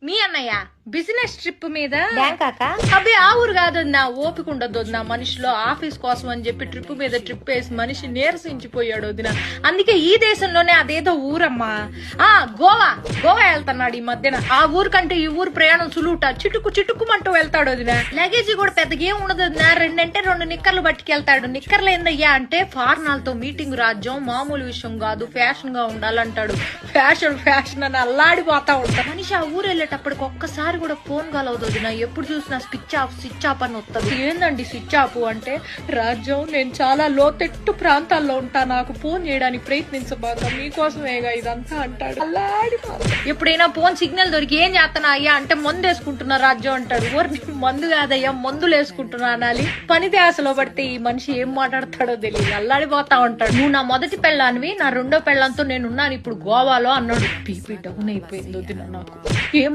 మీ అన్నయ్య business trip మీద బ్యాంకాక అబ్బే ఆ ఊరు కాదన్నా, ఓపిక ఉండదు వదిన. మనిషిలో ఆఫీస్ కోసం అని చెప్పి ట్రిప్ మీద ట్రిప్ వేసి మనిషి నీరసించిపోయాడు వదిన. అందుకే ఈ దేశంలోనే అదేదో ఊరమ్మా, గోవా వెళ్తున్నాడు ఈ మధ్యన. ఆ ఊరు కంటే ఈ ఊరు ప్రయాణం సులువుట, చిటుక్కుమంటూ వెళ్తాడు వదిన. లగేజ్ కూడా పెద్దగా ఏం ఉండదు వదిన, 2 నిక్కర్లు పట్టుకెళ్తాడు. నిక్కర్లు ఏందయ్యా అంటే ఫార్నాలతో మీటింగ్ రాజ్యం, మామూలు విషయం కాదు, ఫ్యాషన్ గా ఉండాలంటాడు. ఫ్యాషన్ అని అల్లాడిపోతా ఉంటాడు మనిషి. ఆ ఊరు వెళ్ళేటప్పటికి ఒక్కసారి కూడా ఫోన్ కాల్ అవుతుంది నా, ఎప్పుడు చూసినా స్విచ్ ఆఫ్ అని వస్తుంది. ఏందండి స్విచ్ ఆఫ్ అంటే, రాజ్యం నేను చాలా లోతెట్టు ప్రాంతాల్లో ఉంటా, నాకు ఫోన్ చేయడానికి ప్రయత్నించబాక, మీకోసమేగా ఇదంతా అంటాడు. ఎప్పుడైనా ఫోన్ సిగ్నల్ దొరికి ఏం చేస్తానా అయ్యా అంటే, మందు వేసుకుంటున్నా రాజ్యం అంటాడు. మందు కాదయ్యా, మందులు వేసుకుంటున్నా అనాలి. పని ధ్యాసలో పడితే ఈ మనిషి ఏం మాట్లాడతాడో తెలియదు, అల్లాడిపోతా ఉంటాడు. నువ్వు నా మొదటి పెళ్ళానివి, నా రెండో పెళ్ళంతో నేనున్నాను ఇప్పుడు గోవాలో అన్నాడు. బీపీ డౌన్ అయిపోయింది వదిన నాకు. ఏం